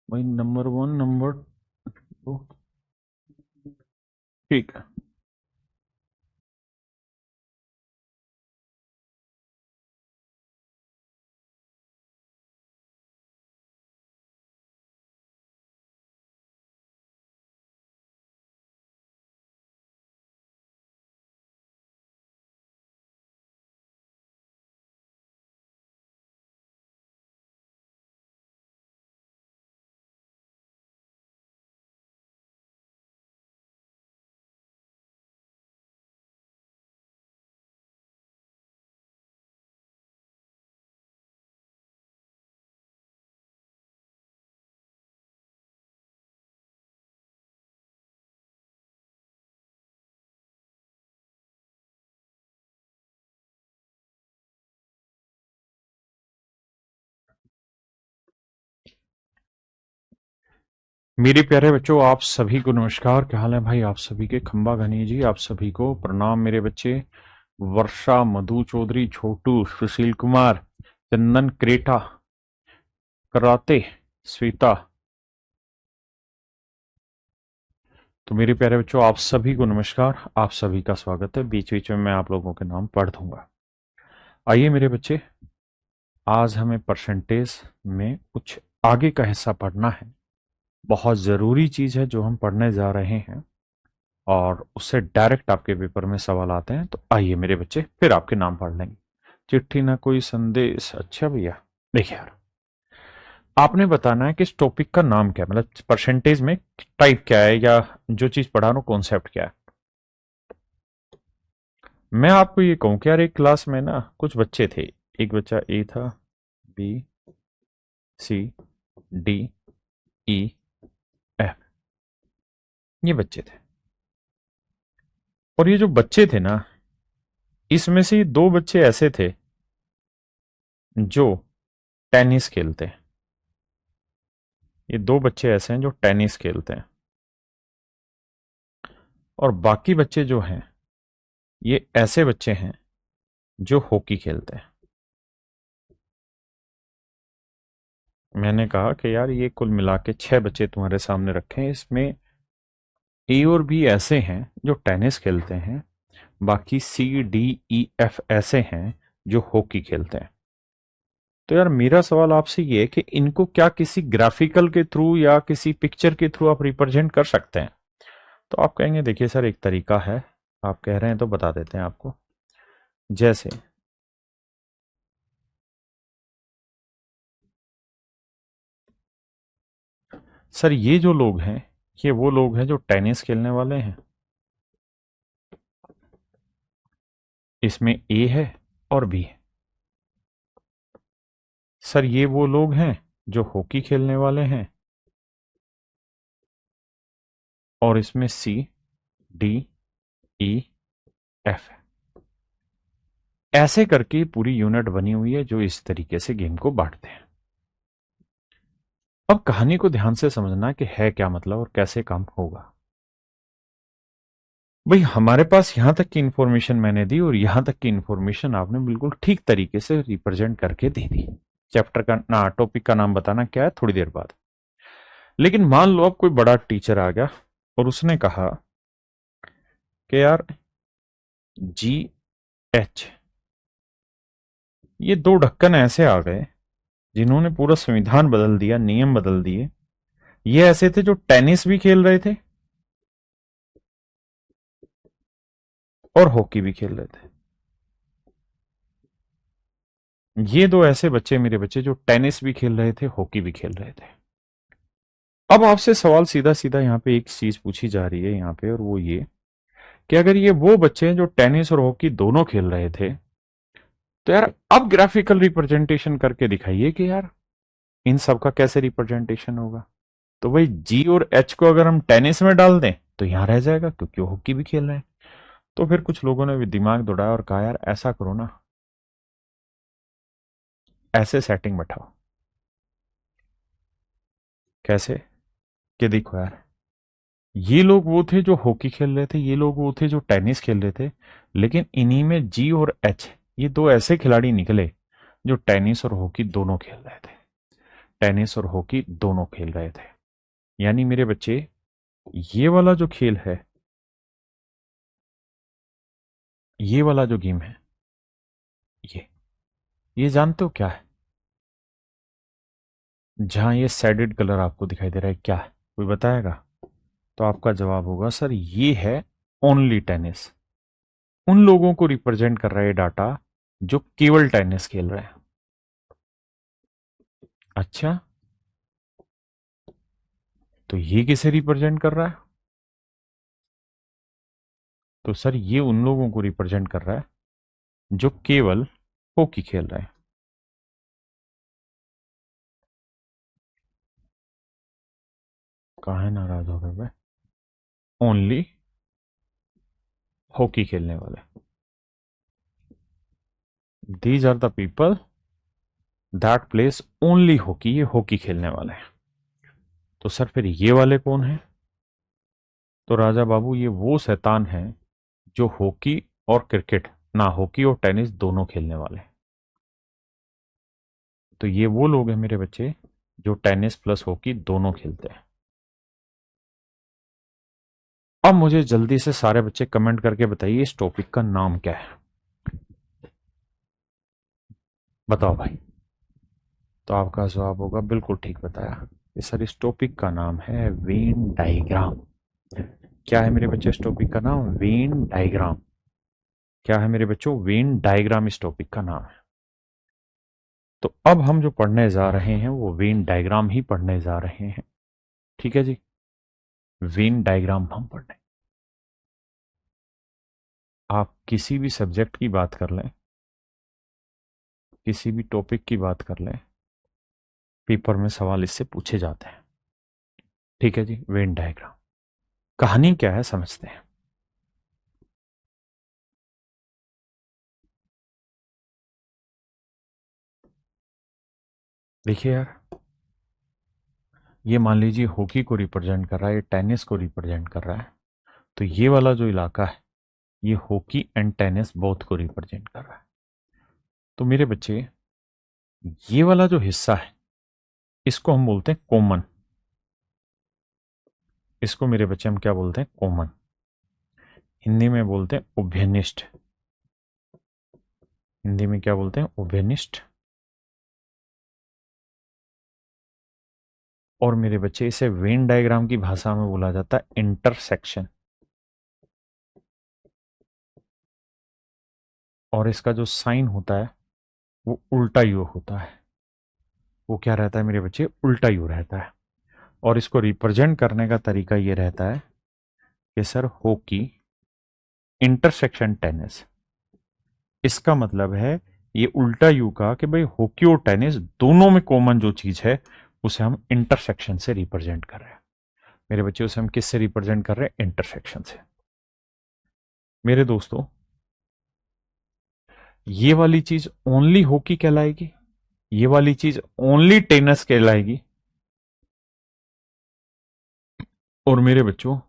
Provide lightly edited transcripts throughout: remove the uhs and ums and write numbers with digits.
भाई number one number two. ठीक है। मेरे प्यारे बच्चों, आप सभी को नमस्कार। क्या हाल है भाई? आप सभी के खंबा घनी जी, आप सभी को प्रणाम मेरे बच्चे। वर्षा, मधु चौधरी, छोटू, सुशील कुमार, चंदन, क्रेटा, कराते, श्वेता। तो मेरे प्यारे बच्चों, आप सभी को नमस्कार, आप सभी का स्वागत है। बीच बीच में मैं आप लोगों के नाम पढ़ दूंगा। आइए मेरे बच्चे, आज हमें परसेंटेज में कुछ आगे का हिस्सा पढ़ना है। बहुत ज़रूरी चीज़ है जो हम पढ़ने जा रहे हैं, और उससे डायरेक्ट आपके पेपर में सवाल आते हैं। तो आइए मेरे बच्चे, फिर आपके नाम पढ़ लेंगे। चिट्ठी ना कोई संदेश। अच्छा भैया, देखिए यार, आपने बताना है कि इस टॉपिक का नाम क्या है, मतलब परसेंटेज में टाइप क्या है, या जो चीज पढ़ा रहा हूं कॉन्सेप्ट क्या है। मैं आपको ये कहूं कि यार, एक क्लास में ना कुछ बच्चे थे। एक बच्चा ए था, बी, सी, डी, ई, एफ, ये बच्चे थे। और ये जो बच्चे थे ना, इसमें से दो बच्चे ऐसे थे जो टेनिस खेलते हैं। ये दो बच्चे ऐसे हैं जो टेनिस खेलते हैं, और बाकी बच्चे जो हैं, ये ऐसे बच्चे हैं जो हॉकी खेलते हैं। मैंने कहा कि यार, ये कुल मिला के छह बच्चे तुम्हारे सामने रखे हैं, इसमें ए और बी ऐसे हैं जो टेनिस खेलते हैं, बाकी सी, डी, ई, एफ ऐसे हैं जो हॉकी खेलते हैं। तो यार, मेरा सवाल आपसे ये है कि इनको क्या किसी ग्राफिकल के थ्रू या किसी पिक्चर के थ्रू आप रिप्रेजेंट कर सकते हैं? तो आप कहेंगे देखिए सर, एक तरीका है। आप कह रहे हैं तो बता देते हैं आपको। जैसे सर, ये जो लोग हैं, ये वो लोग हैं जो टेनिस खेलने वाले हैं। इसमें ए है और बी है। सर, ये वो लोग हैं जो हॉकी खेलने वाले हैं, और इसमें सी, डी, ई, एफ है। ऐसे करके पूरी यूनिट बनी हुई है जो इस तरीके से गेम को बांटते हैं। अब कहानी को ध्यान से समझना कि है क्या मतलब और कैसे काम होगा। भाई, हमारे पास यहां तक की इंफॉर्मेशन मैंने दी, और यहां तक की इंफॉर्मेशन आपने बिल्कुल ठीक तरीके से रिप्रेजेंट करके दे दी। चैप्टर का ना, टॉपिक का नाम बताना क्या है थोड़ी देर बाद। लेकिन मान लो अब कोई बड़ा टीचर आ गया और उसने कहा कि यार, जी, एच, ये दो ढक्कन ऐसे आ गए जिन्होंने पूरा संविधान बदल दिया, नियम बदल दिए। ये ऐसे थे जो टेनिस भी खेल रहे थे और हॉकी भी खेल रहे थे। ये दो ऐसे बच्चे, मेरे बच्चे, जो टेनिस भी खेल रहे थे, हॉकी भी खेल रहे थे। अब आपसे सवाल सीधा सीधा यहाँ पे एक चीज पूछी जा रही है यहाँ पे, और वो ये कि अगर ये वो बच्चे हैं जो टेनिस और हॉकी दोनों खेल रहे थे, तो यार अब ग्राफिकल रिप्रेजेंटेशन करके दिखाइए कि यार, इन सब का कैसे रिप्रेजेंटेशन होगा। तो भाई, जी और एच को अगर हम टेनिस में डाल दें तो यहां रह जाएगा, क्योंकि वो हॉकी भी खेल रहे हैं। तो फिर कुछ लोगों ने भी दिमाग दौड़ाया और कहा यार, ऐसा करो ना, ऐसे सेटिंग बैठाओ। कैसे? कि देखो यार, ये लोग वो थे जो हॉकी खेल रहे थे, ये लोग वो थे जो टेनिस खेल रहे थे, लेकिन इन्हीं में जी और एच, ये दो ऐसे खिलाड़ी निकले जो टेनिस और हॉकी दोनों खेल रहे थे। टेनिस और हॉकी दोनों खेल रहे थे। यानी मेरे बच्चे, ये वाला जो खेल है, ये वाला जो गेम है, ये जानते हो क्या है? जहां ये शेडेड कलर आपको दिखाई दे रहा है, क्या है? कोई बताएगा? तो आपका जवाब होगा सर, ये है ओनली टेनिस। उन लोगों को रिप्रेजेंट कर रहा है डाटा जो केवल टेनिस खेल रहे हैं। अच्छा, तो ये किसे रिप्रेजेंट कर रहा है? तो सर, ये उन लोगों को रिप्रेजेंट कर रहा है जो केवल हॉकी खेल रहे हैं। काहे नाराज हो गए भाई? ओनली हॉकी खेलने वाले, these are the people that places only hockey. ये हॉकी खेलने वाले हैं। तो सर फिर ये वाले कौन हैं? तो राजा बाबू, ये वो शैतान हैं जो हॉकी और क्रिकेट, ना हॉकी और टेनिस दोनों खेलने वाले हैं। तो ये वो लोग हैं मेरे बच्चे जो टेनिस प्लस हॉकी दोनों खेलते हैं। अब मुझे जल्दी से सारे बच्चे कमेंट करके बताइए, इस टॉपिक का नाम क्या है? बताओ भाई। तो आपका जवाब होगा, बिल्कुल ठीक बताया कि सर, इस टॉपिक का नाम है वेन डायग्राम। क्या है मेरे बच्चे इस टॉपिक का नाम? Venn diagram. क्या है मेरे बच्चों? वेन डायग्राम इस टॉपिक का नाम है। तो अब हम जो पढ़ने जा रहे हैं वो वेन डायग्राम ही पढ़ने जा रहे हैं। ठीक है जी, वेन डायग्राम हम पढ़ने। आप किसी भी सब्जेक्ट की बात कर लें, किसी भी टॉपिक की बात कर लें, पेपर में सवाल इससे पूछे जाते हैं। ठीक है जी, वेन डायग्राम कहानी क्या है समझते हैं। देखिए यार, ये मान लीजिए हॉकी को रिप्रेजेंट कर रहा है, ये टेनिस को रिप्रेजेंट कर रहा है। तो ये वाला जो इलाका है, ये हॉकी एंड टेनिस बोथ को रिप्रेजेंट कर रहा है। तो मेरे बच्चे, ये वाला जो हिस्सा है, इसको हम बोलते हैं कॉमन। इसको मेरे बच्चे हम क्या बोलते हैं? कॉमन। हिंदी में बोलते हैं उभयनिष्ठ। हिंदी में क्या बोलते हैं? उभयनिष्ठ। और मेरे बच्चे, इसे वेन डायग्राम की भाषा में बोला जाता है इंटरसेक्शन। और इसका जो साइन होता है वो उल्टा यू होता है। वो क्या रहता है मेरे बच्चे? उल्टा यू रहता है। और इसको रिप्रेजेंट करने का तरीका ये रहता है कि सर, हॉकी इंटरसेक्शन टेनिस। इसका मतलब है ये उल्टा यू का कि भाई हॉकी और टेनिस दोनों में कॉमन जो चीज है उसे हम इंटरसेक्शन से रिप्रेजेंट कर रहे हैं। मेरे बच्चे, उसे हम किससे रिप्रेजेंट कर रहे हैं? इंटरसेक्शन से। मेरे दोस्तों, ये वाली चीज ओनली हॉकी कहलाएगी, ये वाली चीज ओनली टेनिस कहलाएगी। और मेरे बच्चों,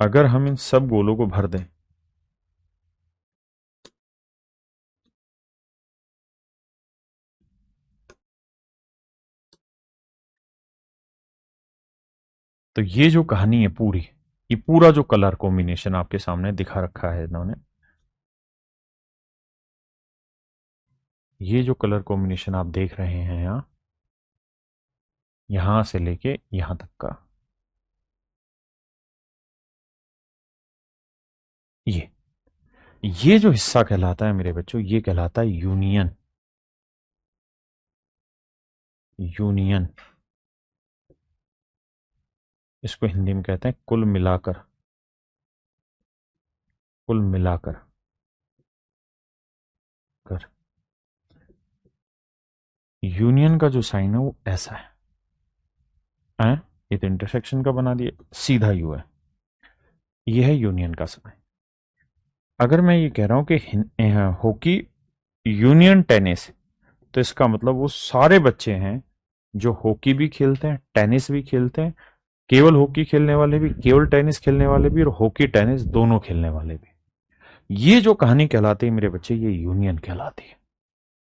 अगर हम इन सब गोलों को भर दें, तो ये जो कहानी है पूरी, ये पूरा जो कलर कॉम्बिनेशन आपके सामने दिखा रखा है इन्होंने, ये जो कलर कॉम्बिनेशन आप देख रहे हैं यहां से लेके यहां तक का, ये ये जो हिस्सा कहलाता है मेरे बच्चों, ये कहलाता है यूनियन। यूनियन, इसको हिंदी में कहते हैं कुल मिलाकर। कुल मिलाकर कर। यूनियन का जो साइन है वो ऐसा है? ये तो इंटरसेक्शन का बना दिया, सीधा यू है। ये है यूनियन का साइन। अगर मैं ये कह रहा हूं कि हॉकी यूनियन टेनिस, तो इसका मतलब वो सारे बच्चे हैं जो हॉकी भी खेलते हैं, टेनिस भी खेलते हैं, केवल हॉकी खेलने वाले भी, केवल टेनिस खेलने वाले भी, और हॉकी टेनिस दोनों खेलने वाले भी। ये जो कहानी कहलाती है मेरे बच्चे, ये यूनियन कहलाती है।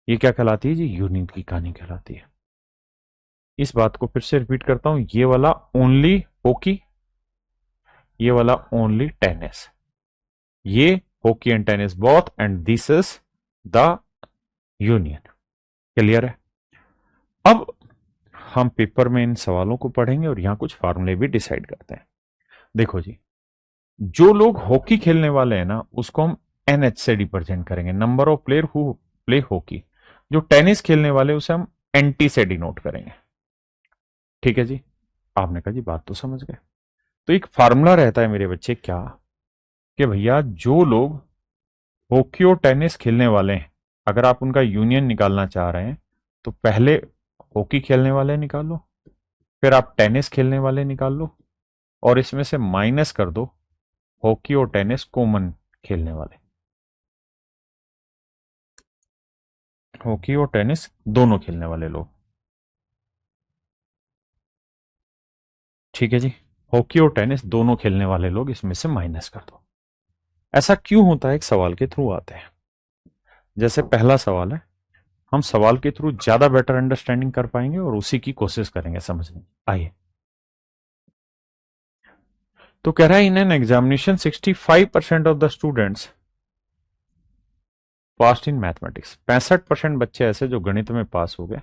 ये क्या कहलाती है जी? यूनियन की कहानी कहलाती है। इस बात को फिर से रिपीट करता हूं, ये वाला ओनली हॉकी, ये वाला ओनली टेनिस, ये hockey and tennis both and this is the union. Clear है? अब हम पेपर में इन सवालों को पढ़ेंगे और यहां कुछ फार्मूले भी डिसाइड करते हैं। देखो जी, जो लोग हॉकी खेलने वाले हैं ना, उसको हम एनएच से रिप्रेजेंट करेंगे, number of player who play hockey. जो टेनिस खेलने वाले उसे हम एनटी से डिनोट करेंगे। ठीक है जी? आपने कहा जी बात तो समझ गए। तो एक फार्मूला रहता है मेरे बच्चे, क्या कि भैया जो लोग हॉकी और टेनिस खेलने वाले हैं, अगर आप उनका यूनियन निकालना चाह रहे हैं तो पहले हॉकी खेलने वाले निकालो, फिर आप टेनिस खेलने वाले निकाल लो, और इसमें से माइनस कर दो हॉकी और टेनिस कॉमन खेलने वाले। हॉकी और टेनिस दोनों खेलने वाले लोग। ठीक है जी? हॉकी और टेनिस दोनों खेलने वाले लोग इसमें से माइनस कर दो। ऐसा क्यों होता है? एक सवाल के थ्रू आते हैं। जैसे पहला सवाल है, हम सवाल के थ्रू ज्यादा बेटर अंडरस्टैंडिंग कर पाएंगे और उसी की कोशिश करेंगे समझने की। आइए, तो कह रहा है in an examination 65% of the students pass in mathematics. 65% बच्चे ऐसे जो गणित में पास हो गए,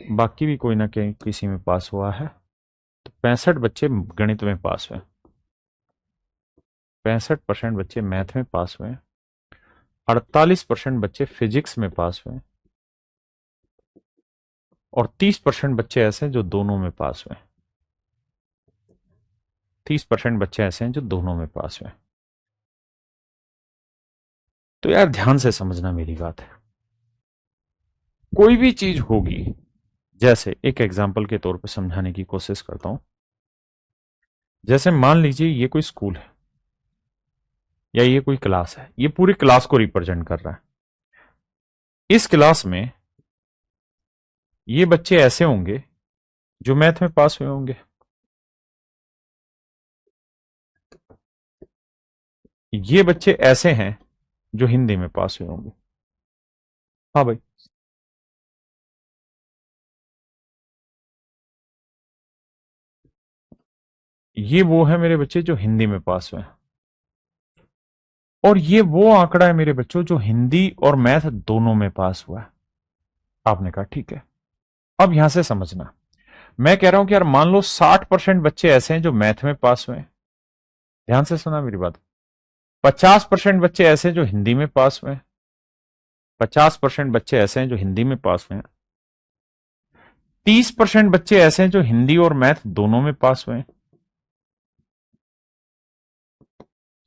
बाकी भी कोई ना कहीं किसी में पास हुआ है, तो 65 बच्चे गणित में पास हुए, 65% बच्चे मैथ में पास हुए, 48% बच्चे फिजिक्स में पास हुए, और 30% बच्चे ऐसे हैं जो दोनों में पास हुए। 30% बच्चे ऐसे हैं जो दोनों में पास हुए। तो यार ध्यान से समझना मेरी बात है, कोई भी चीज होगी, जैसे एक एग्जाम्पल के तौर पर समझाने की कोशिश करता हूं। जैसे मान लीजिए ये कोई स्कूल है या ये कोई क्लास है, ये पूरी क्लास को रिप्रेजेंट कर रहा है। इस क्लास में ये बच्चे ऐसे होंगे जो मैथ में पास हुए होंगे, ये बच्चे ऐसे हैं जो हिंदी में पास हुए होंगे। हाँ भाई, ये वो है मेरे बच्चे जो हिंदी में पास हुए हैं, और ये वो आंकड़ा है मेरे बच्चों जो हिंदी और मैथ दोनों में पास हुआ है। आपने कहा ठीक है। अब यहां से समझना, मैं कह रहा हूं कि यार मान लो 60% बच्चे ऐसे हैं जो मैथ में पास हुए हैं, ध्यान से सुना मेरी बात। 50% बच्चे ऐसे हैं जो हिंदी में पास हुए हैं, 50% बच्चे ऐसे हैं जो हिंदी में पास हुए हैं, 30% बच्चे ऐसे हैं जो हिंदी और मैथ दोनों में पास हुए हैं।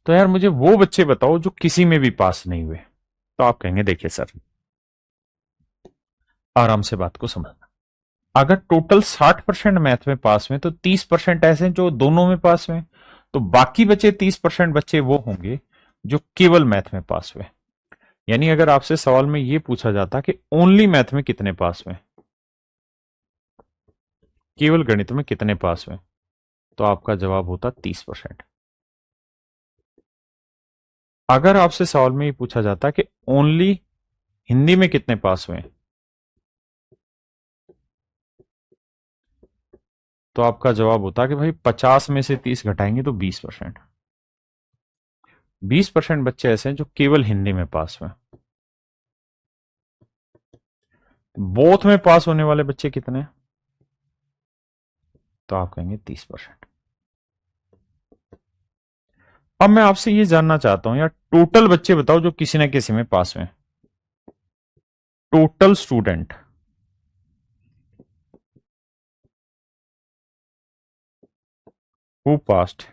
तो यार मुझे वो बच्चे बताओ जो किसी में भी पास नहीं हुए। तो आप कहेंगे देखिए सर, आराम से बात को समझना, अगर टोटल 60% मैथ में पास हुए तो 30% ऐसे हैं जो दोनों में पास हुए, तो बाकी बचे 30% बच्चे वो होंगे जो केवल मैथ में पास हुए। यानी अगर आपसे सवाल में ये पूछा जाता कि ओनली मैथ में कितने पास हुए, केवल गणित में कितने पास हुए, तो आपका जवाब होता 30%। अगर आपसे सवाल में ये पूछा जाता कि ओनली हिंदी में कितने पास हुए, तो आपका जवाब होता कि भाई 50 में से 30 घटाएंगे तो 20%। 20% बच्चे ऐसे हैं जो केवल हिंदी में पास हुए। बोथ में पास होने वाले बच्चे कितने हैं? तो आप कहेंगे 30%। अब मैं आपसे ये जानना चाहता हूं यार, टोटल बच्चे बताओ जो किसी न किसी में पास हुए। Total student who passed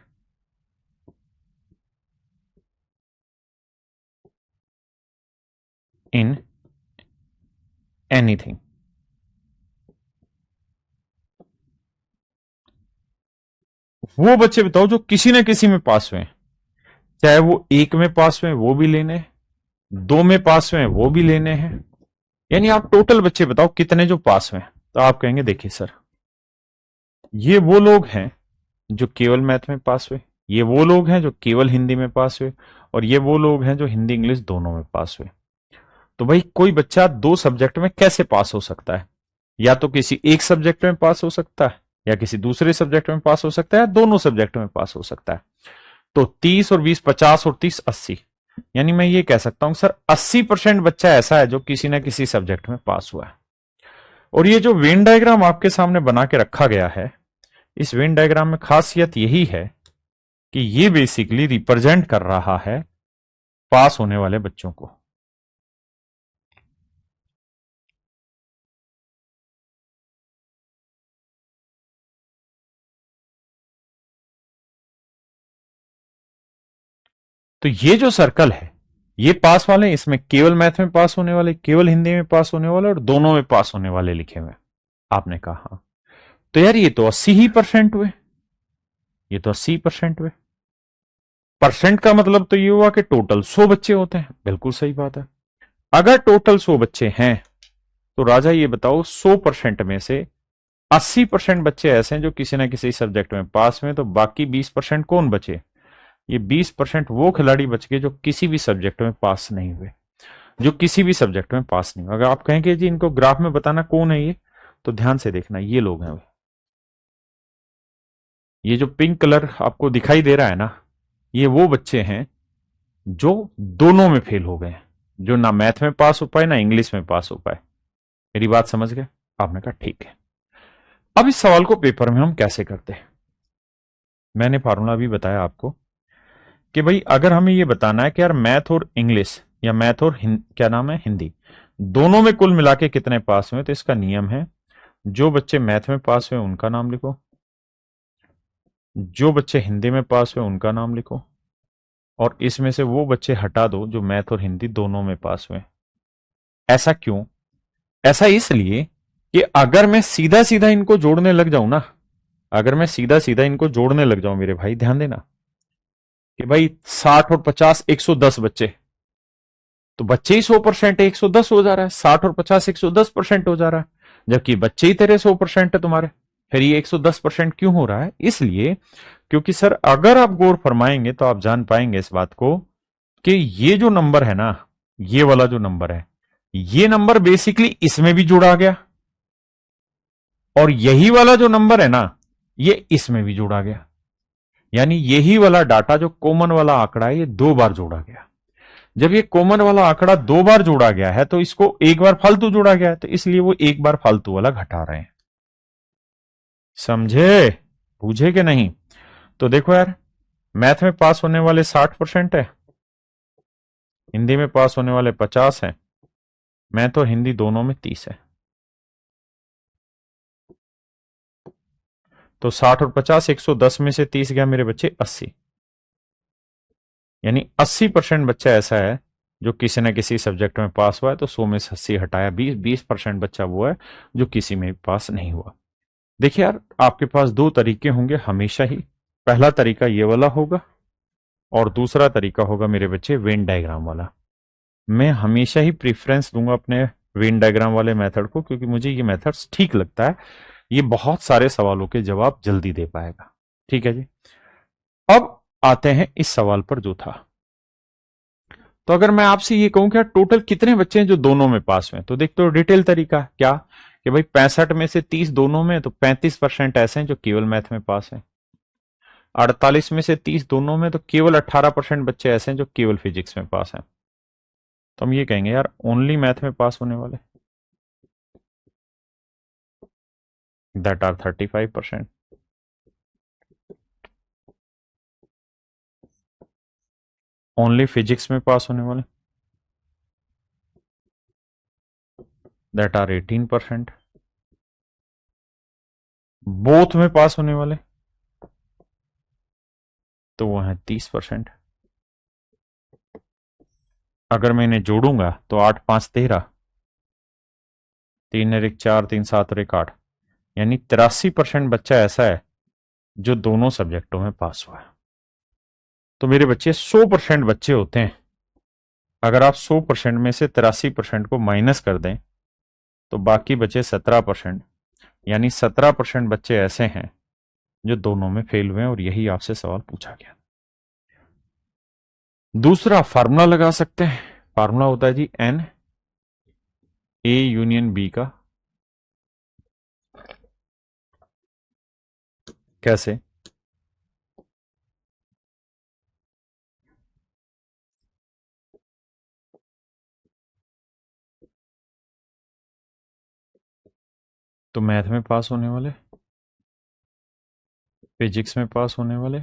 in anything. वो बच्चे बताओ जो किसी न किसी में पास हुए, चाहे वो एक में पास हुए वो भी लेने हैं, दो में पास हुए वो भी लेने हैं। यानी आप टोटल बच्चे बताओ कितने जो पास हुए। तो आप कहेंगे देखिए सर, ये वो लोग हैं जो केवल मैथ में पास हुए, ये वो लोग हैं जो केवल हिंदी में पास हुए, और ये वो लोग हैं जो हिंदी इंग्लिश दोनों में पास हुए। तो भाई कोई बच्चा दो सब्जेक्ट में कैसे पास हो सकता है? या तो किसी एक सब्जेक्ट में पास हो सकता है, या किसी दूसरे सब्जेक्ट में पास हो सकता है, या दोनों सब्जेक्ट में पास हो सकता है। तो 30 और 20 50 और 30 80, यानी मैं ये कह सकता हूं सर 80% बच्चा ऐसा है जो किसी ना किसी सब्जेक्ट में पास हुआ है। और ये जो वेन डायग्राम आपके सामने बना के रखा गया है, इस वेन डायग्राम में खासियत यही है कि ये बेसिकली रिप्रेजेंट कर रहा है पास होने वाले बच्चों को। तो ये जो सर्कल है, ये पास वाले, इसमें केवल मैथ में पास होने वाले, केवल हिंदी में पास होने वाले और दोनों में पास होने वाले लिखे हुए। आपने कहा हाँ, तो यार ये तो 80% हुए, ये तो 80% हुए। परसेंट का मतलब तो ये हुआ कि टोटल 100 बच्चे होते हैं। बिल्कुल सही बात है। अगर टोटल 100 बच्चे हैं तो राजा ये बताओ 100% में से 80% बच्चे ऐसे हैं जो किसी ना किसी सब्जेक्ट में पास हुए, तो बाकी 20% कौन बचे? ये 20% वो खिलाड़ी बच गए जो किसी भी सब्जेक्ट में पास नहीं हुए, जो किसी भी सब्जेक्ट में पास नहीं हुए। अगर आप कहेंगे जी इनको ग्राफ में बताना कौन है ये, तो ध्यान से देखना, ये लोग हैं। ये जो पिंक कलर आपको दिखाई दे रहा है ना, ये वो बच्चे हैं जो दोनों में फेल हो गए, जो ना मैथ में पास हो पाए ना इंग्लिश में पास हो पाए। मेरी बात समझ गए? आपने कहा ठीक है। अब इस सवाल को पेपर में हम कैसे करते हैं? मैंने फार्मूला भी बताया आपको कि भाई अगर हमें ये बताना है कि यार मैथ और इंग्लिश या मैथ और क्या नाम है, हिंदी, दोनों में कुल मिला के कितने पास हुए, तो इसका नियम है जो बच्चे मैथ में पास हुए उनका नाम लिखो, जो बच्चे हिंदी में पास हुए उनका नाम लिखो, और इसमें से वो बच्चे हटा दो जो मैथ और हिंदी दोनों में पास हुए। ऐसा क्यों? ऐसा इसलिए कि अगर मैं सीधा सीधा इनको जोड़ने लग जाऊं ना, अगर मैं सीधा सीधा इनको जोड़ने लग जाऊं मेरे भाई, ध्यान देना कि भाई 60 और 50 110 बच्चे, तो बच्चे ही 100% है, 110 हो जा रहा है। 60 और 50 110% हो जा रहा है, जबकि बच्चे ही तेरे 100% है तुम्हारे। फिर ये 110% क्यों हो रहा है? इसलिए क्योंकि सर अगर आप गौर फरमाएंगे तो आप जान पाएंगे इस बात को कि ये जो नंबर है ना, ये वाला जो नंबर है, ये नंबर बेसिकली इसमें भी जुड़ा गया, और यही वाला जो नंबर है ना, ये इसमें भी जोड़ा गया। यानी यही वाला डाटा जो कॉमन वाला आंकड़ा है, ये दो बार जोड़ा गया। जब ये कॉमन वाला आंकड़ा दो बार जोड़ा गया है तो इसको एक बार फालतू जोड़ा गया है, तो इसलिए वो एक बार फालतू वाला घटा रहे हैं। समझे? पूछे कि नहीं? तो देखो यार, मैथ में पास होने वाले 60% है, हिंदी में पास होने वाले 50 हैं, मैथ और हिंदी दोनों में 30 है। तो 60 और 50, 110 में से 30 गया मेरे बच्चे 80। यानी 80% बच्चा ऐसा है जो किसी न किसी सब्जेक्ट में पास हुआ है, तो 100 में से 80 हटाया 20% बच्चा वो है जो किसी में पास नहीं हुआ। देखिए यार, आपके पास दो तरीके होंगे हमेशा ही। पहला तरीका ये वाला होगा, और दूसरा तरीका होगा मेरे बच्चे वेन डायग्राम वाला। मैं हमेशा ही प्रीफरेंस दूंगा अपने वेन डायग्राम वाले मेथड को, क्योंकि मुझे ये मेथड ठीक लगता है। ये बहुत सारे सवालों के जवाब जल्दी दे पाएगा। ठीक है जी। अब आते हैं इस सवाल पर जो था। तो अगर मैं आपसे ये कहूं कि टोटल कितने बच्चे हैं जो दोनों में पास हुए, तो देखते हो डिटेल तरीका क्या कि भाई 65 में से 30 दोनों में, तो 35% ऐसे हैं जो केवल मैथ में पास हैं। 48 में से 30 दोनों में, तो केवल 18% बच्चे ऐसे हैं जो केवल फिजिक्स में पास हैं। तो हम ये कहेंगे यार ओनली मैथ में पास होने वाले, दैट आर 35%। ओनली फिजिक्स में पास होने वाले, दैट आर 18%। बोथ में पास होने वाले तो वो है 30%। अगर मैं इन्हें जोड़ूंगा तो 8 5 13, 3 एक 4, 3 7 और 1 8, यानी 83% बच्चा ऐसा है जो दोनों सब्जेक्टों में पास हुआ है। तो मेरे बच्चे 100% बच्चे होते हैं। अगर आप 100% में से 83% को माइनस कर दें तो बाकी बचे 17%, यानी 17% बच्चे ऐसे हैं जो दोनों में फेल हुए हैं, और यही आपसे सवाल पूछा गया। दूसरा फार्मूला लगा सकते हैं। फार्मूला होता है जी n ए यूनियन बी का कैसे? तो मैथ में पास होने वाले, फिजिक्स में पास होने वाले,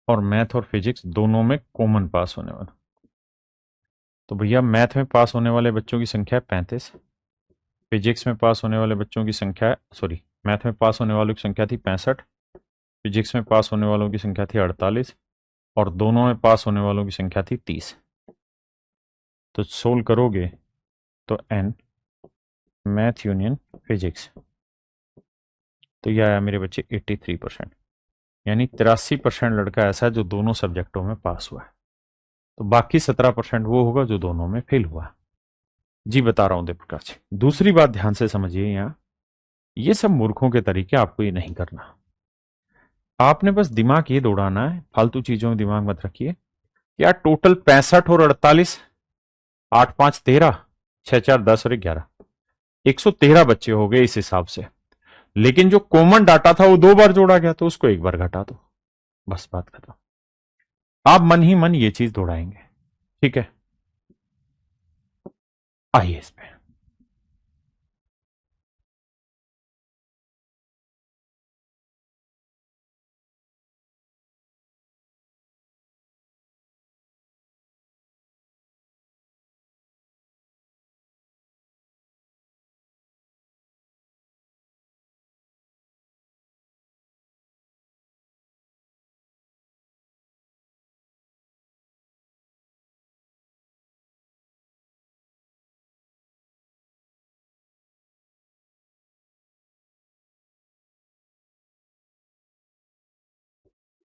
और मैथ और फिजिक्स दोनों में कॉमन पास होने वाला। तो भैया मैथ में पास होने वाले बच्चों की संख्या है 35, फिजिक्स में पास होने वाले बच्चों की संख्या है, सॉरी, मैथ में पास होने वालों की संख्या थी 65, फिजिक्स में पास होने वालों की संख्या थी 48, और दोनों में पास होने वालों की संख्या थी 30। तो सोल्व करोगे तो एन मैथ यूनियन फिजिक्स, तो यह आया मेरे बच्चे 83%। यानी 83% लड़का ऐसा है जो दोनों सब्जेक्टों में पास हुआ है। तो बाकी 17% वो होगा जो दोनों में फेल हुआ। जी बता रहा हूं देवप्रकाश। दूसरी बात ध्यान से समझिए, यहां ये सब मूर्खों के तरीके, आपको ये नहीं करना। आपने बस दिमाग ये दौड़ाना है, फालतू चीजों में दिमाग मत रखिए। यार टोटल 65 और 48, 8 5 13, 6 4 10 और 11, 113 बच्चे हो गए इस हिसाब से। लेकिन जो कॉमन डाटा था वो 2 बार जोड़ा गया, तो उसको 1 बार घटा दो, बस बात खत्म। आप मन ही मन ये चीज दौड़ाएंगे, ठीक है? आइए इस पे।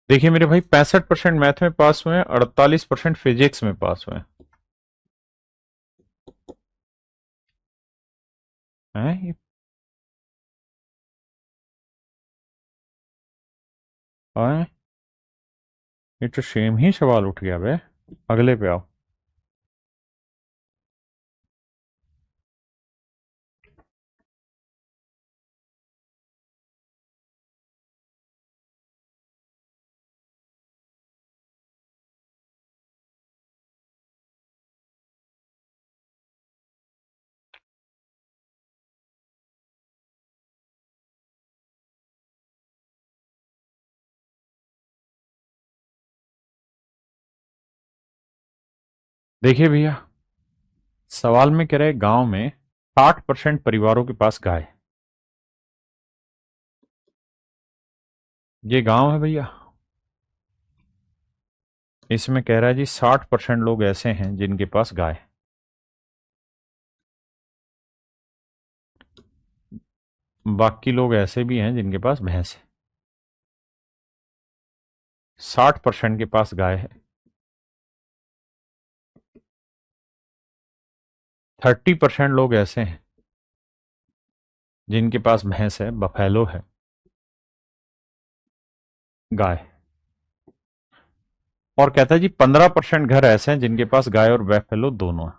देखिए मेरे भाई, 65% मैथ में पास हुए हैं, 48% फिजिक्स में पास हुए हैं। हैं? ये तो सेम ही सवाल उठ गया बे। अगले पे आओ। देखिए भैया, सवाल में कह रहे गांव में 60% परिवारों के पास गाय है। ये गांव है भैया। इसमें कह रहा है जी 60% लोग ऐसे हैं जिनके पास गाय है। बाकी लोग ऐसे भी हैं जिनके पास भैंस है। 60% के पास गाय है, 30% लोग ऐसे हैं जिनके पास भैंस है, बफैलो है, गाय। और कहता है जी 15% घर ऐसे हैं जिनके पास गाय और बफैलो दोनों है।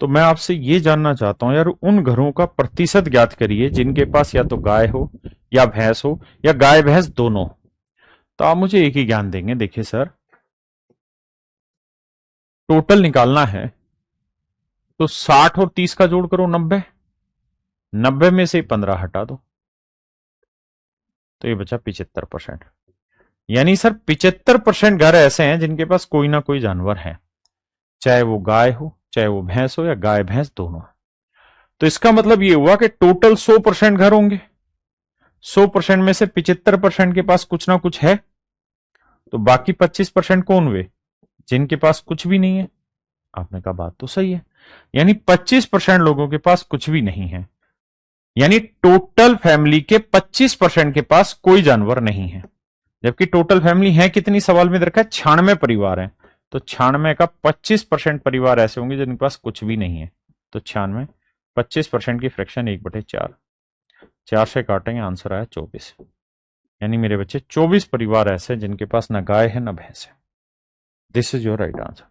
तो मैं आपसे ये जानना चाहता हूं यार, उन घरों का प्रतिशत ज्ञात करिए जिनके पास या तो गाय हो या भैंस हो, या गाय भैंस दोनों। तो आप मुझे एक ही ज्ञान देंगे। देखिए सर, टोटल निकालना है तो 60 और 30 का जोड़ करो 90, 90 में से 15 हटा दो, तो ये बचा 75%। यानी सर 75% घर ऐसे हैं जिनके पास कोई ना कोई जानवर है, चाहे वो गाय हो, चाहे वो भैंस हो, या गाय भैंस दोनों है। तो इसका मतलब ये हुआ कि टोटल 100% घर होंगे, 100% में से 75% के पास कुछ ना कुछ है, तो बाकी 25% कौन हुए? जिनके पास कुछ भी नहीं है। आपने कहा बात तो सही है, यानी 25% लोगों के पास कुछ भी नहीं है, यानी टोटल फैमिली के 25% के पास कोई जानवर नहीं है। जबकि टोटल फैमिली है कितनी, सवाल में रखा है 96 परिवार है, तो 96 का 25% परिवार ऐसे होंगे जिनके पास कुछ भी नहीं है। तो 96, 25% की फ्रैक्शन 1/4, 4 से काटेंगे, आंसर आया 24। यानी मेरे बच्चे 24 परिवार ऐसे जिनके पास ना गाय है ना भैंस है। This is your right answer.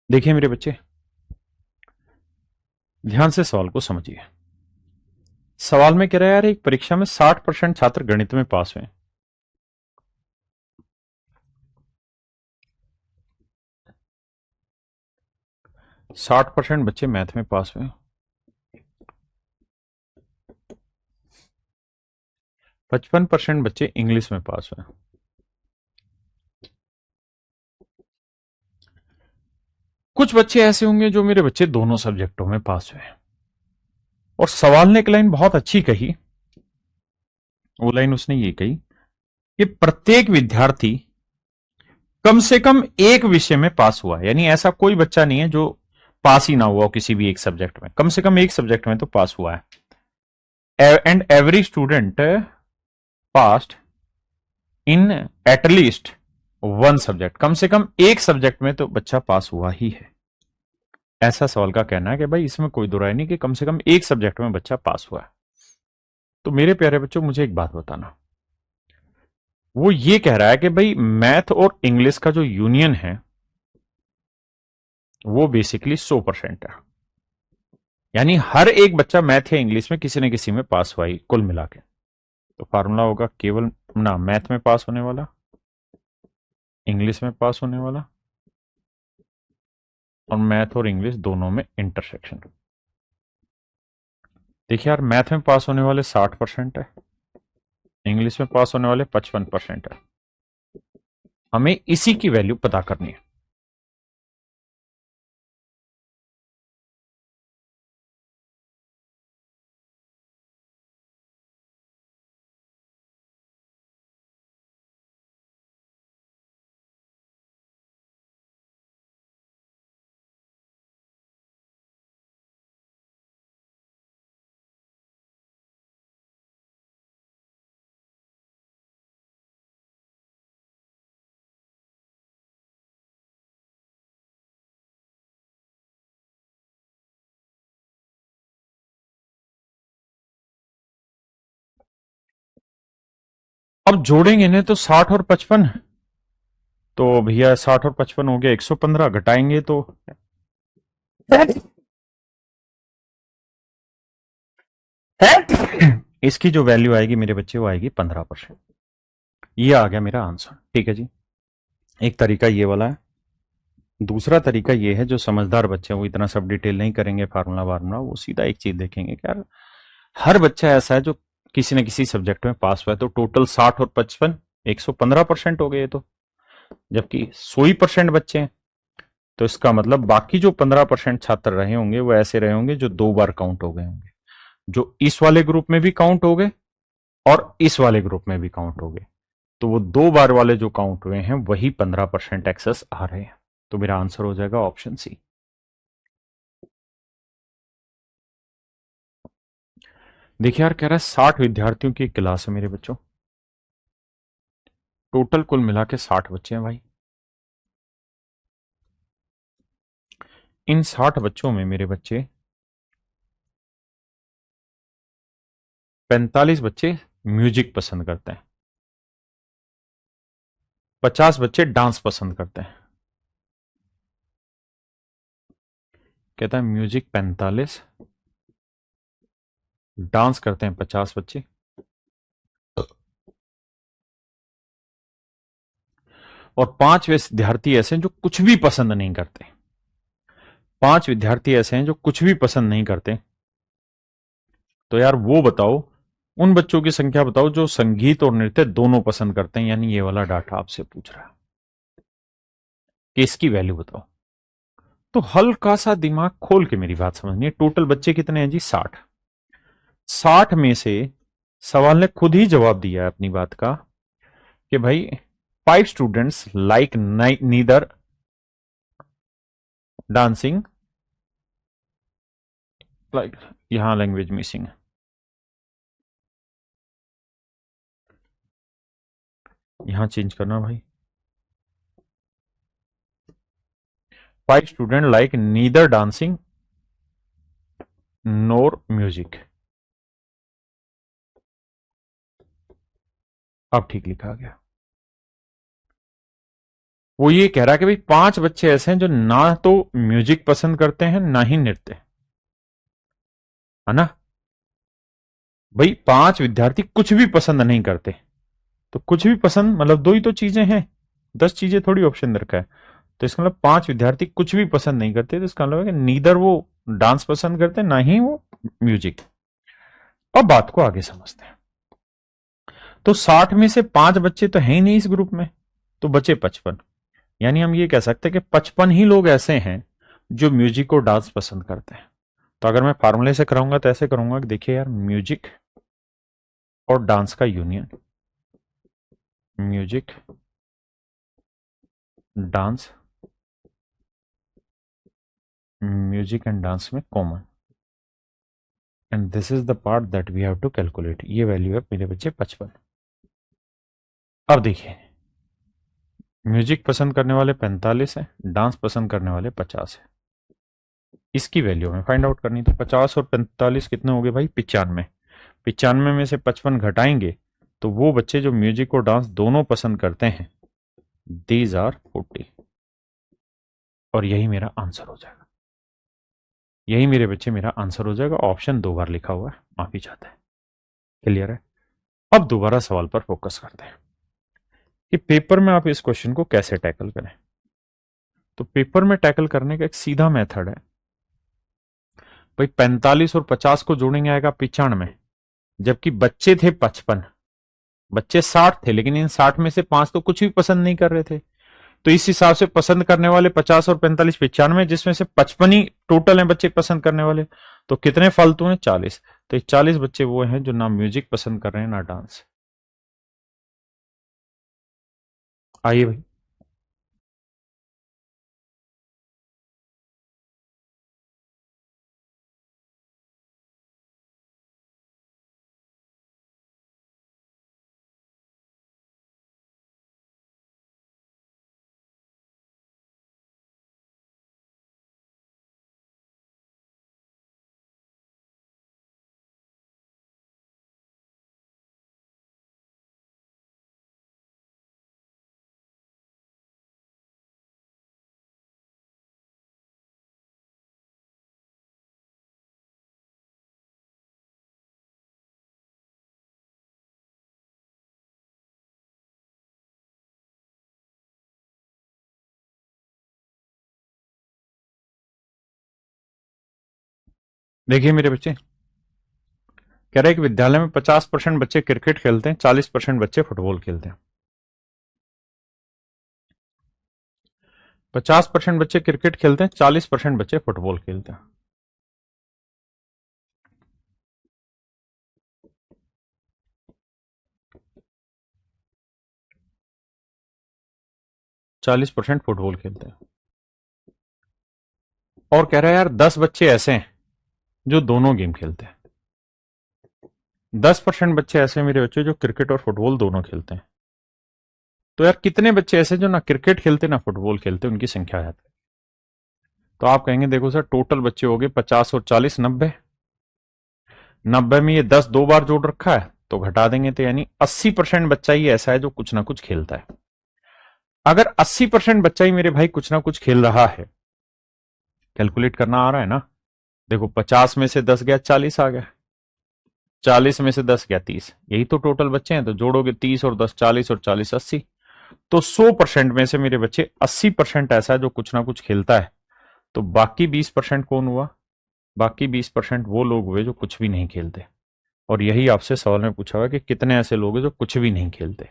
देखिए मेरे बच्चे, ध्यान से सवाल को समझिए। सवाल में कह रहा है यार, एक परीक्षा में 60% छात्र गणित में पास हुए, 60% बच्चे मैथ में पास हुए, 55% बच्चे इंग्लिश में पास हुए। कुछ बच्चे ऐसे होंगे जो मेरे बच्चे दोनों सब्जेक्टों में पास हुए। और सवाल ने एक लाइन बहुत अच्छी कही। वो लाइन उसने ये कही कि प्रत्येक विद्यार्थी कम से कम एक विषय में पास हुआ है। यानी ऐसा कोई बच्चा नहीं है जो पास ही ना हुआ किसी भी एक सब्जेक्ट में, कम से कम एक सब्जेक्ट में तो पास हुआ है। And every student passed in at least one subject, कम से कम एक सब्जेक्ट में तो बच्चा पास हुआ ही है। ऐसा सवाल का कहना है कि भाई इसमें कोई दो राय नहीं कि कम से कम एक सब्जेक्ट में बच्चा पास हुआ है। तो मेरे प्यारे बच्चों, मुझे एक बात बताना। वो ये कह रहा है कि भाई मैथ और इंग्लिश का जो यूनियन है वो बेसिकली 100% है। यानी हर एक बच्चा मैथ या इंग्लिश में किसी न किसी में पास हुआ ही कुल मिला के। तो फार्मूला होगा केवल ना मैथ में पास होने वाला, इंग्लिश में पास होने वाला, और मैथ और इंग्लिश दोनों में इंटरसेक्शन। देखिए यार, मैथ में पास होने वाले 60% है, इंग्लिश में पास होने वाले 55% है। हमें इसी की वैल्यू पता करनी है। अब जोड़ेंगे इन्हें तो 60 और 55। तो भैया 60 और 55 हो गया 115, घटाएंगे तो इसकी जो वैल्यू आएगी मेरे बच्चे वो आएगी 15%। ये आ गया मेरा आंसर। ठीक है जी। एक तरीका ये वाला है। दूसरा तरीका ये है, जो समझदार बच्चे हैं वो इतना सब डिटेल नहीं करेंगे फार्मूला वार्मूला, वो सीधा एक चीज देखेंगे कि यार हर बच्चा ऐसा है जो किसी न किसी सब्जेक्ट में पास हुआ है। तो टोटल 60 और 55 115% हो गए। तो जबकि 100% बच्चे हैं, तो इसका मतलब बाकी जो 15% छात्र रहे होंगे वो ऐसे रहे होंगे जो 2 बार काउंट हो गए होंगे, जो इस वाले ग्रुप में भी काउंट हो गए और इस वाले ग्रुप में भी काउंट हो गए। तो वो 2 बार वाले जो काउंट हुए हैं वही 15% एक्सेस आ रहे हैं। तो मेरा आंसर हो जाएगा ऑप्शन सी। देखिए यार, कह रहा है 60 विद्यार्थियों की क्लास है मेरे बच्चों, टोटल कुल मिला के 60 बच्चे हैं भाई। इन 60 बच्चों में मेरे बच्चे 45 बच्चे म्यूजिक पसंद करते हैं, 50 बच्चे डांस पसंद करते हैं। कहता है म्यूजिक 45, डांस करते हैं 50 बच्चे, और 5 विद्यार्थी ऐसे हैं जो कुछ भी पसंद नहीं करते। 5 विद्यार्थी ऐसे हैं जो कुछ भी पसंद नहीं करते। तो यार वो बताओ, उन बच्चों की संख्या बताओ जो संगीत और नृत्य दोनों पसंद करते हैं। यानी ये वाला डाटा आपसे पूछ रहा है कि इसकी वैल्यू बताओ। तो हल्का सा दिमाग खोल के मेरी बात समझनी है। टोटल बच्चे कितने हैं जी? 60। 60 में से सवाल ने खुद ही जवाब दिया है अपनी बात का कि भाई 5 students like neither dancing, like, यहां लैंग्वेज मिसिंग है, यहां चेंज करना भाई। 5 स्टूडेंट लाइक नीदर डांसिंग नोर म्यूजिक। अब ठीक लिखा गया। वो ये कह रहा है कि भाई 5 बच्चे ऐसे हैं जो ना तो म्यूजिक पसंद करते हैं ना ही नृत्य, है ना। भाई 5 विद्यार्थी कुछ भी पसंद नहीं करते, तो कुछ भी पसंद मतलब दो ही तो चीजें हैं, 10 चीजें थोड़ी ऑप्शन में रखा है। तो इसका मतलब 5 विद्यार्थी कुछ भी पसंद नहीं करते, तो इसका मतलब है कि नीदर वो डांस पसंद करते ना ही वो म्यूजिक। अब बात को आगे समझते हैं। तो 60 में से 5 बच्चे तो हैं ही नहीं इस ग्रुप में, तो बचे 55। यानी हम ये कह सकते हैं कि 55 ही लोग ऐसे हैं जो म्यूजिक और डांस पसंद करते हैं। तो अगर मैं फार्मूले से कराऊंगा तो ऐसे करूंगा कि देखिए यार, म्यूजिक और डांस का union, music dance, music and dance में common, and this is the part that we have to calculate. ये वैल्यू है मेरे बच्चे 55। अब देखिए, म्यूजिक पसंद करने वाले 45 है, डांस पसंद करने वाले 50 है। इसकी वैल्यू हमें फाइंड आउट करनी। तो 50 और 45 कितने हो गए भाई? 95। 95 में से 55 घटाएंगे तो वो बच्चे जो म्यूजिक और डांस दोनों पसंद करते हैं, दीज आर 40। और यही मेरा आंसर हो जाएगा। यही मेरे बच्चे मेरा आंसर हो जाएगा। ऑप्शन 2 बार लिखा हुआ है, माफी चाहता है। क्लियर है? अब दोबारा सवाल पर फोकस करते हैं कि पेपर में आप इस क्वेश्चन को कैसे टैकल करें। तो पेपर में टैकल करने का एक सीधा मेथड है भाई, 45 और 50 को जोड़ेंगे आएगा 95, जबकि बच्चे थे 55। बच्चे 60 थे, लेकिन इन 60 में से 5 तो कुछ भी पसंद नहीं कर रहे थे। तो इस हिसाब से पसंद करने वाले 50 और 45 95, जिसमें से 55 ही टोटल हैं बच्चे पसंद करने वाले। तो कितने फालतू हैं? 40। तो ये 40 बच्चे वो हैं जो ना म्यूजिक पसंद कर रहे हैं ना डांस। आइए भाई, देखिए मेरे बच्चे, कह रहे हैं कि विद्यालय में 50% बच्चे क्रिकेट खेलते हैं, 40% बच्चे फुटबॉल खेलते हैं। 50% बच्चे क्रिकेट खेलते हैं, 40% बच्चे फुटबॉल खेलते हैं। 40% फुटबॉल खेलते हैं। और कह रहा है यार 10 बच्चे ऐसे हैं जो दोनों गेम खेलते हैं। 10% बच्चे ऐसे हैं मेरे बच्चे जो क्रिकेट और फुटबॉल दोनों खेलते हैं। तो यार कितने बच्चे ऐसे जो ना क्रिकेट खेलते ना फुटबॉल खेलते, उनकी संख्या है। तो आप कहेंगे देखो सर, टोटल बच्चे हो गए 50 और 40, 90। 90 में ये 10 दो बार जोड़ रखा है तो घटा देंगे, तो यानी 80% बच्चा ही ऐसा है जो कुछ ना कुछ खेलता है। अगर 80% बच्चा ही मेरे भाई कुछ ना कुछ खेल रहा है, कैलकुलेट करना आ रहा है ना। देखो 50 में से 10 गया, 40 आ गया। 40 में से 10 गया, 30। यही तो टोटल बच्चे हैं। तो जोड़ोगे 30 और 10, 40 और 40, 80। तो 100% में से मेरे बच्चे 80% ऐसा है जो कुछ ना कुछ खेलता है। तो बाकी 20% कौन हुआ? बाकी 20% वो लोग हुए जो कुछ भी नहीं खेलते। और यही आपसे सवाल में पूछा हुआ कि कितने ऐसे लोग हैं जो कुछ भी नहीं खेलते।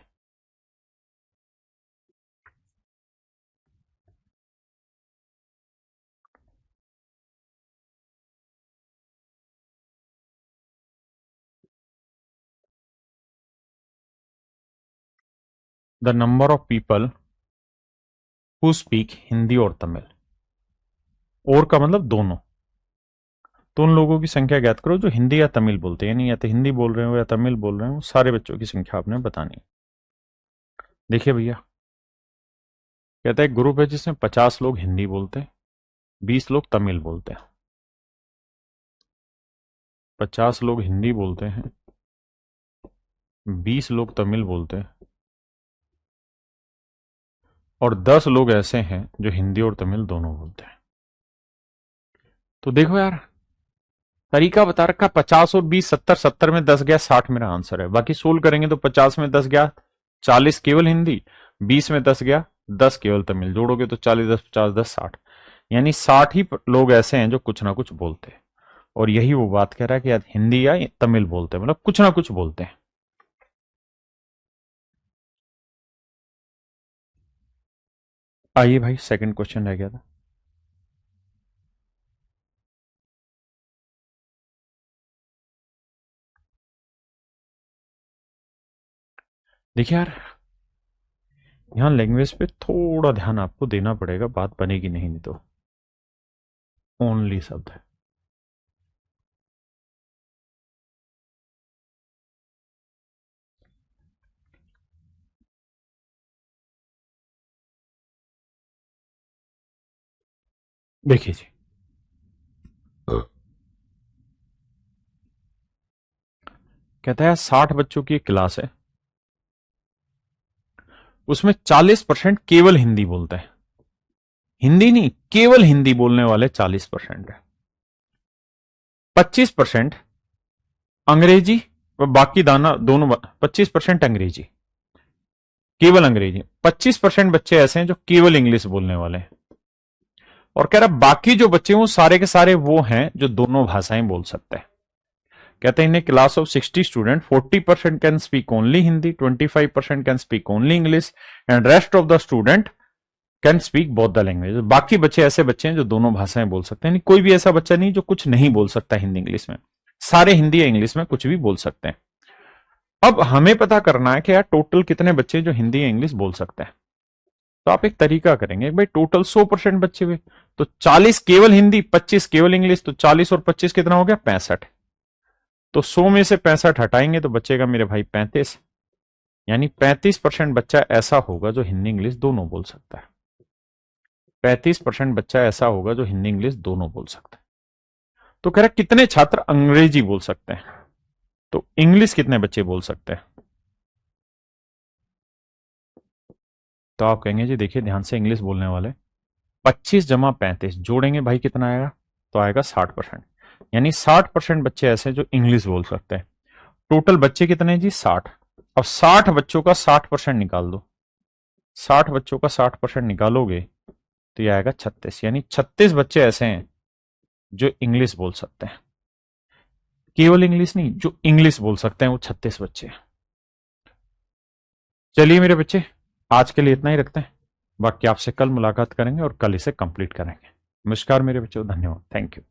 The number of people who speak Hindi और तमिल। और का मतलब दोनों। तो उन लोगों की संख्या ज्ञात करो जो हिंदी या तमिल बोलते हैं, यानी या तो हिंदी बोल रहे हो या तमिल बोल रहे हो, सारे बच्चों की संख्या आपने बतानी है। देखिए भैया, कहता है एक ग्रुप है जिसमें 50 लोग हिंदी बोलते हैं, 20 लोग तमिल बोलते हैं। 50 लोग हिंदी बोलते हैं, 20 लोग तमिल बोलते हैं, और 10 लोग ऐसे हैं जो हिंदी और तमिल दोनों बोलते हैं। तो देखो यार, तरीका बता रखा 50 और 20 70, 70 में 10 गया 60 मेरा आंसर है। बाकी सोल्व करेंगे तो 50 में 10 गया 40 केवल हिंदी, 20 में 10 गया 10 केवल तमिल, जोड़ोगे तो 40 10 50 10 60, यानी 60 ही लोग ऐसे हैं जो कुछ ना कुछ बोलते हैं। और यही वो बात कह रहा है कि यार हिंदी या तमिल बोलते हैं, मतलब कुछ ना कुछ बोलते हैं। आइए भाई, सेकंड क्वेश्चन रह गया था। देखिए यार, यहाँ लैंग्वेज पे थोड़ा ध्यान आपको देना पड़ेगा, बात बनेगी नहीं तो। ओनली शब्द है। देखिए जी, कहता है 60 बच्चों की एक क्लास है, उसमें 40% केवल हिंदी बोलते हैं। हिंदी नहीं, केवल हिंदी बोलने वाले 40% है। 25% अंग्रेजी और बाकी दाना दोनों, 25% अंग्रेजी, केवल अंग्रेजी। 25% बच्चे ऐसे हैं जो केवल इंग्लिश बोलने वाले हैं। और कह रहा बाकी जो बच्चे हैं वो सारे के सारे वो हैं जो दोनों भाषाएं बोल सकते हैं। कहते हैं in class of 60 student 40% can speak only Hindi, 25% can speak only English and rest of the student can speak both the language. बाकी बच्चे ऐसे बच्चे हैं जो दोनों भाषाएं बोल सकते हैं, कोई भी ऐसा बच्चा नहीं जो कुछ नहीं बोल सकता हिंदी इंग्लिश में, सारे हिंदी या इंग्लिश में कुछ भी बोल सकते हैं। अब हमें पता करना है कि यार टोटल कितने बच्चे जो हिंदी या इंग्लिश बोल सकते हैं। तो आप एक तरीका करेंगे भाई, टोटल 100% बच्चे हुए तो 40 केवल हिंदी 25 केवल इंग्लिश, तो 40 और 25 कितना हो गया 65। तो 100 में से 65 हटाएंगे तो बचेगा मेरे भाई 35, यानी 35% बच्चा ऐसा होगा जो हिंदी इंग्लिश दोनों बोल सकता है। 35% बच्चा ऐसा होगा जो हिंदी इंग्लिश दोनों बोल सकता है। तो कह रहा कितने छात्र अंग्रेजी बोल सकते हैं, तो इंग्लिश कितने बच्चे बोल सकते हैं। तो आप कहेंगे जी देखिए ध्यान से, इंग्लिश बोलने वाले 25 जमा 35 जोड़ेंगे भाई कितना आएगा, तो आएगा 60%, यानी 60% बच्चे ऐसे जो इंग्लिश बोल सकते हैं। टोटल बच्चे कितने हैं जी 60। अब 60 बच्चों का 60% निकाल दो, 60 बच्चों का 60% निकालोगे तो ये आएगा 36, यानी 36 बच्चे ऐसे हैं जो इंग्लिश बोल सकते हैं। केवल इंग्लिश नहीं, जो इंग्लिश बोल सकते हैं वो 36 बच्चे हैं। चलिए मेरे बच्चे, आज के लिए इतना ही रखते हैं, बाकी आपसे कल मुलाकात करेंगे और कल इसे कंप्लीट करेंगे। नमस्कार मेरे बच्चों, धन्यवाद, थैंक यू।